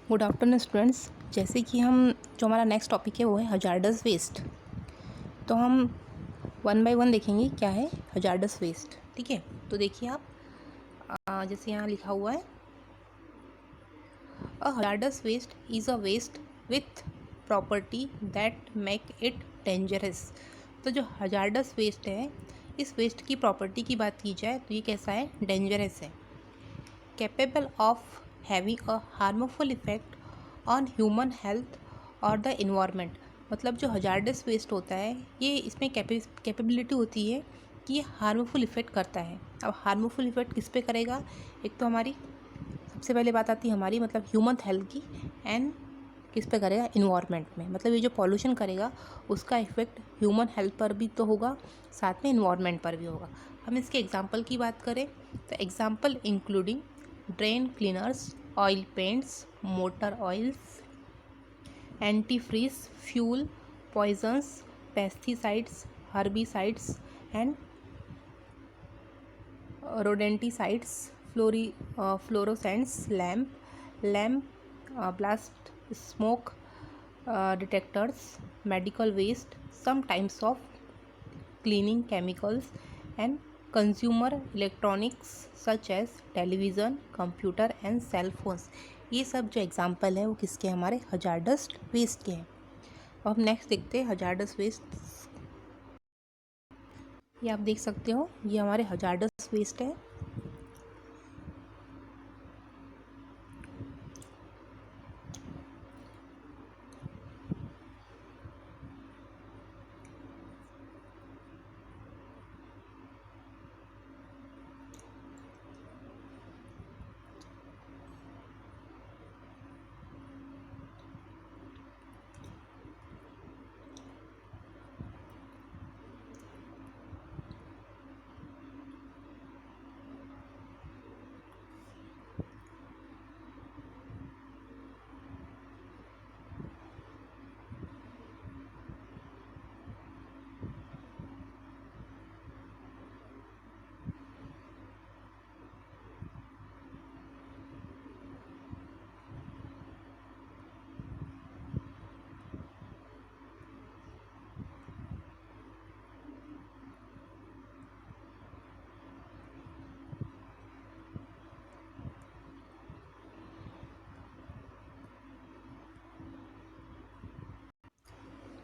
Good afternoon students. जैसे कि हम जो हमारा नेक्स्ट टॉपिक है वो है हजार्डस वेस्ट। तो हम वन बाय वन देखेंगे क्या है हजार्डस वेस्ट। ठीक है, तो देखिए आप जैसे यहाँ लिखा हुआ है, a hazardous waste is a waste with property that make it dangerous. तो जो हजार्डस वेस्ट है, इस वेस्ट की प्रॉपर्टी की बात की जाए तो ये कैसा है, डेंजरस है, capable of having a harmful effect on human health और द इन्वायरमेंट। मतलब जो हजार्डस वेस्ट होता है ये इसमें कैपेबिलिटी होती है कि ये हार्मफुल इफ़ेक्ट करता है। अब हार्मफुल इफ़ेक्ट किस पे करेगा, एक तो हमारी सबसे पहले बात आती है हमारी मतलब ह्यूमन हेल्थ की, एंड किस पे करेगा, इन्वायरमेंट में। मतलब ये जो पॉल्यूशन करेगा उसका इफ़ेक्ट ह्यूमन हेल्थ पर भी तो होगा, साथ में इन्वायरमेंट पर भी होगा। हम इसके एग्जांपल की बात करें तो example including drain cleaners, oil paints, motor oils, antifreeze, fuel, poisons, pesticides, herbicides and rodenticides, fluorescents, lamp, blast smoke detectors, medical waste, some types of cleaning chemicals and consumer electronics such as television, computer and cell phones। ये सब जो example है वो किसके, हमारे hazardous waste के हैं। अब हम नेक्स्ट देखते हैं हजार्डस वेस्ट। ये आप देख सकते हो, ये हमारे हजार्डस वेस्ट है।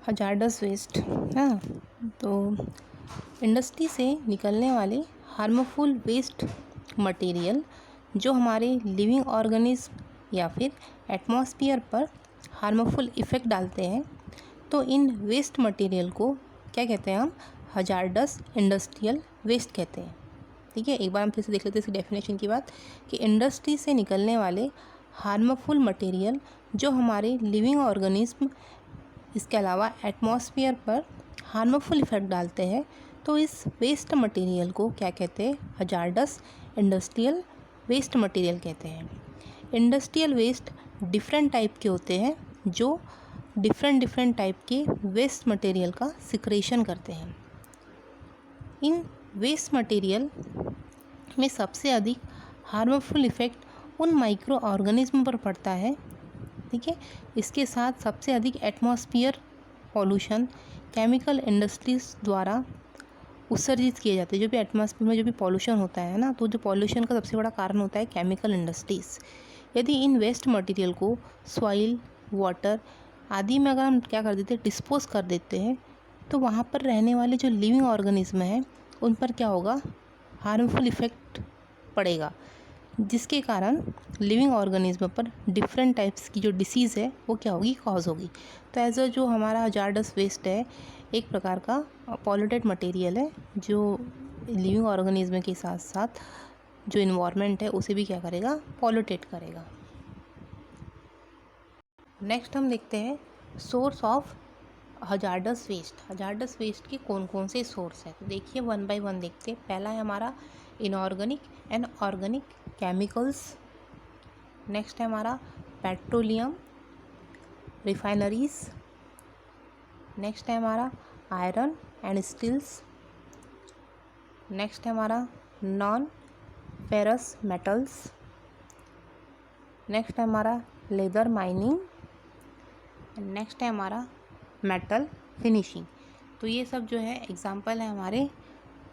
हजार्डस वेस्ट, हाँ, तो इंडस्ट्री से निकलने वाले हार्मफुल वेस्ट मटेरियल जो हमारे लिविंग ऑर्गेनिज्म या फिर एटमॉस्फेयर पर हार्मफुल इफ़ेक्ट डालते हैं, तो इन वेस्ट मटेरियल को क्या कहते हैं, हम हजार्डस इंडस्ट्रियल वेस्ट कहते हैं। ठीक है, एक बार हम फिर से देख लेते हैं इसकी डेफिनेशन की बात, कि इंडस्ट्री से निकलने वाले हार्मफुल मटेरियल जो हमारे लिविंग ऑर्गेनिज्म, इसके अलावा एटमॉस्फेयर पर हार्मफुल इफ़ेक्ट डालते हैं, तो इस वेस्ट मटेरियल को क्या कहते हैं, हजार्डस इंडस्ट्रियल वेस्ट मटेरियल कहते हैं। इंडस्ट्रियल वेस्ट डिफरेंट टाइप के होते हैं जो डिफरेंट टाइप के वेस्ट मटेरियल का सिक्रेशन करते हैं। इन वेस्ट मटेरियल में सबसे अधिक हार्मफुल इफ़ेक्ट उन माइक्रो ऑर्गेनिज्म पर पड़ता है। ठीक है, इसके साथ सबसे अधिक एटमॉस्फेयर पॉल्यूशन केमिकल इंडस्ट्रीज़ द्वारा उत्सर्जित किए जाते हैं। जो भी एटमॉस्फेयर में जो भी पॉल्यूशन होता है ना, तो जो पॉल्यूशन का सबसे बड़ा कारण होता है केमिकल इंडस्ट्रीज़। यदि इन वेस्ट मटेरियल को सॉइल, वाटर आदि में अगर हम क्या कर देते हैं, डिस्पोज कर देते हैं, तो वहाँ पर रहने वाले जो लिविंग ऑर्गेनिज्म हैं उन पर क्या होगा, हार्मफुल इफ़ेक्ट पड़ेगा, जिसके कारण लिविंग ऑर्गेनिज्म पर डिफरेंट टाइप्स की जो डिसीज़ है वो क्या होगी, कॉज होगी। तो एज अ जो हमारा हजार्डस वेस्ट है एक प्रकार का पॉल्यूटेड मटेरियल है जो लिविंग ऑर्गेनिज्म के साथ साथ जो इन्वायरमेंट है उसे भी क्या करेगा, पॉल्यूटेट करेगा। नेक्स्ट हम देखते हैं source of hazardous waste. Hazardous waste के कौन कौन से सोर्स हैं, तो देखिए वन बाय वन देखते हैं। पहला है हमारा inorganic and organic chemicals. Next है हमारा पेट्रोलियम, रिफाइनरीज। नेक्स्ट है हमारा आयरन एंड स्टील्स। नेक्स्ट है हमारा नॉन फेरस मेटल्स। नेक्स्ट है हमारा लेदर माइनिंग, नेक्स्ट है हमारा मेटल फिनिशिंग। तो ये सब जो है एग्जांपल है हमारे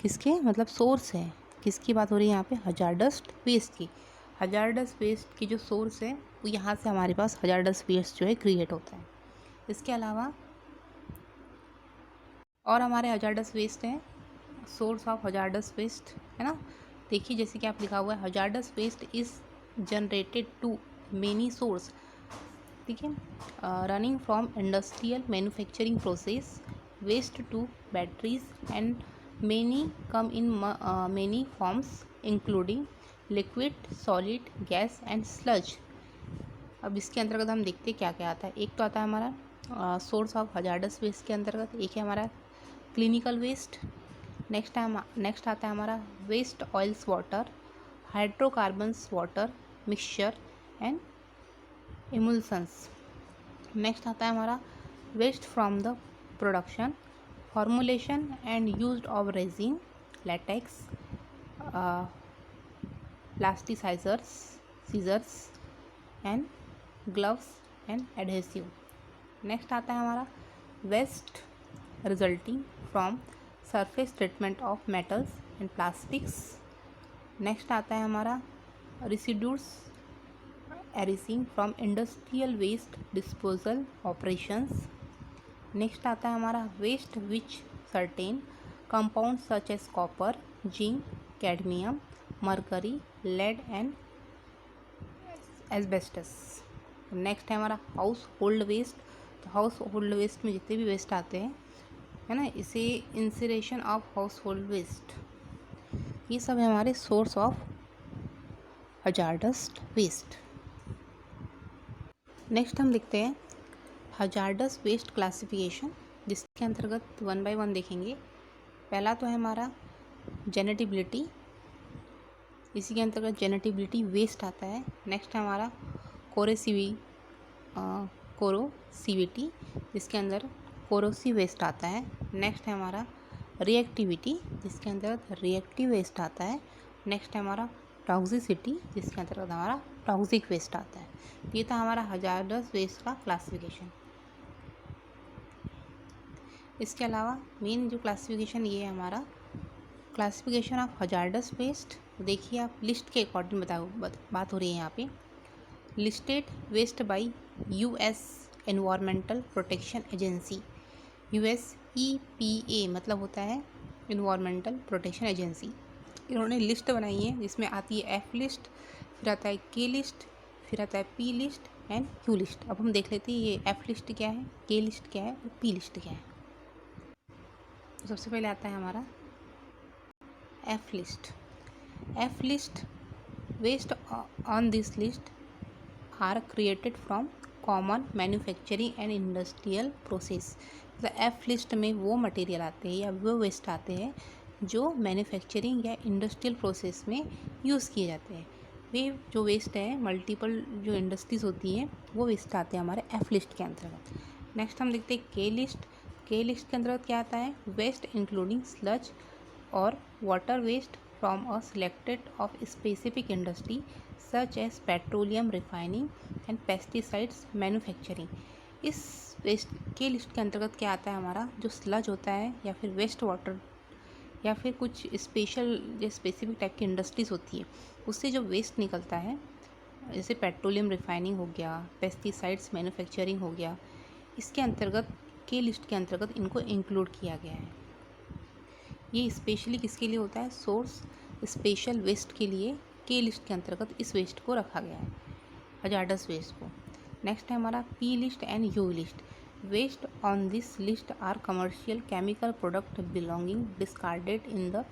किसके, मतलब सोर्स है, किसकी बात हो रही है यहाँ पे, हजार्डस वेस्ट की। हजार्डस वेस्ट की जो सोर्स है वो यहाँ से हमारे पास हजार्डस वेस्ट जो है क्रिएट होता है। इसके अलावा और हमारे हजार्डस वेस्ट है, सोर्स ऑफ हजार्डस वेस्ट है ना। देखिए जैसे कि आप लिखा हुआ है hazardous waste is generated to many source, ठीक है, running from industrial manufacturing process, waste to batteries and many come in many forms including liquid, solid, gas and sludge. अब इसके अंतर्गत हम देखते हैं क्या क्या आता है। एक तो आता है हमारा सोर्स ऑफ हजार्डस वेस्ट के अंतर्गत, एक है हमारा क्लिनिकल वेस्ट, नेक्स्ट आता है हमारा waste oils water, hydrocarbons water mixture and emulsions. Next आता है हमारा waste from the production, formulation and use of resin, latex, plasticisers, sizers and gloves and adhesive. Next आता है हमारा waste resulting from surface treatment of metals and plastics. Next आता है हमारा residues arising from industrial waste disposal operations. Next आता है हमारा waste which certain compounds such as copper, zinc, cadmium, mercury, lead and asbestos. Next है हमारा household waste. तो household waste में जितने भी वेस्ट आते हैं है ना, इसे incineration of household waste, ये सब है हमारे source of hazardous waste. Next हम देखते हैं हजार्डस वेस्ट क्लासिफिकेशन, जिसके अंतर्गत 1 बाय 1 देखेंगे। पहला तो है हमारा जेनेटिबिलिटी, इसी के अंतर्गत जेनेटिबिलिटी वेस्ट आता है। नेक्स्ट है हमारा कोरोसिविटी, जिसके अंदर कोरोसिव वेस्ट आता है। नेक्स्ट है हमारा रिएक्टिविटी, जिसके अंतर्गत रिएक्टिव वेस्ट आता है। नेक्स्ट है हमारा टॉक्सिसिटी, जिसके अंतर्गत हमारा टॉक्सिक वेस्ट आता है। ये था हमारा हजार्डस वेस्ट का क्लासिफिकेशन। इसके अलावा मेन जो क्लासिफिकेशन ये है हमारा क्लासिफिकेशन ऑफ हजार्डस वेस्ट। देखिए आप लिस्ट के अकॉर्डिंग बात हो रही है यहाँ पे। Listed waste by US environmental protection agency, US EPA मतलब होता है एनवायरमेंटल प्रोटेक्शन एजेंसी। इन्होंने लिस्ट बनाई है जिसमें आती है F लिस्ट, फिर आता है K लिस्ट, फिर आता है P list and Q list. अब हम देख लेते हैं ये F लिस्ट क्या है, K लिस्ट क्या है और P लिस्ट क्या है। तो सबसे पहले आता है हमारा F list. F list waste on this list are created from common manufacturing and industrial process. मतलब F लिस्ट में वो मटेरियल आते हैं या वो वेस्ट आते हैं जो मैन्युफैक्चरिंग या इंडस्ट्रियल प्रोसेस में यूज़ किए जाते हैं। वे जो वेस्ट है मल्टीपल जो इंडस्ट्रीज़ होती हैं वो वेस्ट आते हैं हमारे F लिस्ट के अंतर्गत। नेक्स्ट हम देखते हैं K लिस्ट। K लिस्ट के अंतर्गत क्या आता है, वेस्ट इंक्लूडिंग स्लज और water waste from a selected of specific industry such as petroleum refining and pesticides manufacturing. इस वेस्ट के लिस्ट के अंतर्गत क्या आता है हमारा, जो स्लज होता है या फिर वेस्ट वाटर या फिर कुछ स्पेशल जो स्पेसिफिक टाइप की इंडस्ट्रीज़ होती है उससे जो वेस्ट निकलता है, जैसे पेट्रोलियम रिफाइनिंग हो गया, पेस्टिसाइड्स मैन्युफैक्चरिंग हो गया, इसके अंतर्गत के लिस्ट के अंतर्गत इनको इंक्लूड किया गया है। ये स्पेशली किसके लिए होता है, सोर्स स्पेशल वेस्ट के लिए के लिस्ट के अंतर्गत इस वेस्ट को रखा गया है, हजार्डस वेस्ट को। नेक्स्ट है हमारा P list and U list. Waste on this list are commercial chemical product belonging discarded in the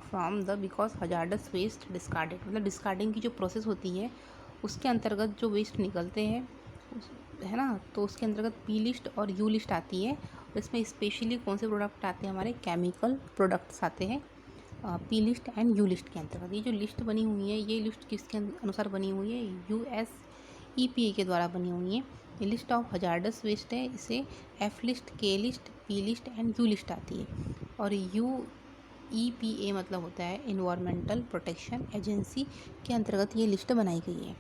from the because hazardous waste discarded, मतलब डिस्कार्डिंग की जो प्रोसेस होती है उसके अंतर्गत जो वेस्ट निकलते हैं है ना, तो उसके अंतर्गत P लिस्ट और U लिस्ट आती है। इसमें स्पेशली कौन से प्रोडक्ट आते हैं, हमारे केमिकल प्रोडक्ट्स आते हैं P list and U list के अंतर्गत। ये जो लिस्ट बनी हुई है ये लिस्ट किसके अनुसार बनी हुई है, US EPA के द्वारा बनी हुई है। ये लिस्ट ऑफ हजार्डस वेस्ट है, इसे F list, K list, P list and U list आती है। और EPA मतलब होता है एनवायरमेंटल प्रोटेक्शन एजेंसी के अंतर्गत ये लिस्ट बनाई गई है।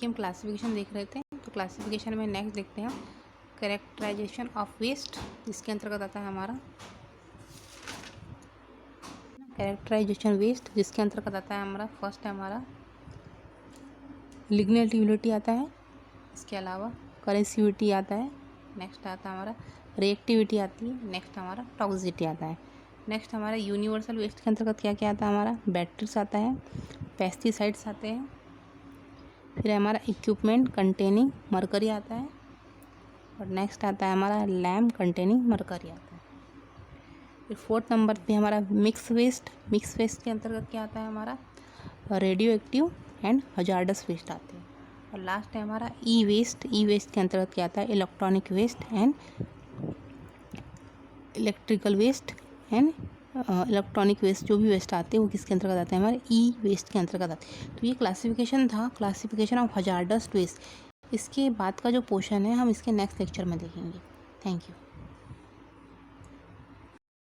की हम क्लासिफिकेशन देख रहे थे, तो क्लासिफिकेशन में नेक्स्ट देखते हैं कैरेक्टराइजेशन ऑफ वेस्ट, जिसके अंतर्गत आता है हमारा कैरेक्टराइजेशन वेस्ट, जिसके अंतर्गत आता है हमारा फर्स्ट है हमारा लिग्नेटिविटी आता है, इसके अलावा करेसिविटी आता है, नेक्स्ट आता है हमारा रिएक्टिविटी आती है, नेक्स्ट हमारा टॉक्सिसिटी आता है। नेक्स्ट हमारा यूनिवर्सल वेस्ट के अंतर्गत क्या क्या आता है हमारा बैटरीज आता है, पेस्टिसाइड्स आते हैं, फिर हमारा इक्विपमेंट कंटेनिंग मरकरी आता है, और नेक्स्ट आता है हमारा लैम्प कंटेनिंग मरकरी आता है। फिर फोर्थ नंबर पे हमारा मिक्स वेस्ट के अंतर्गत क्या आता है हमारा radioactive and hazardous waste आते हैं। और लास्ट है हमारा ई वेस्ट के अंतर्गत क्या आता है electronic waste and electrical waste and electronic waste, जो भी वेस्ट आते हैं वो किसके अंतर्गत आते हैं हमारे ई वेस्ट के अंतर्गत आते हैं। तो ये क्लासिफिकेशन था, क्लासिफिकेशन ऑफ हजार्डस वेस्ट। इसके बाद का जो पोर्शन है हम इसके नेक्स्ट लेक्चर में देखेंगे। Thank you.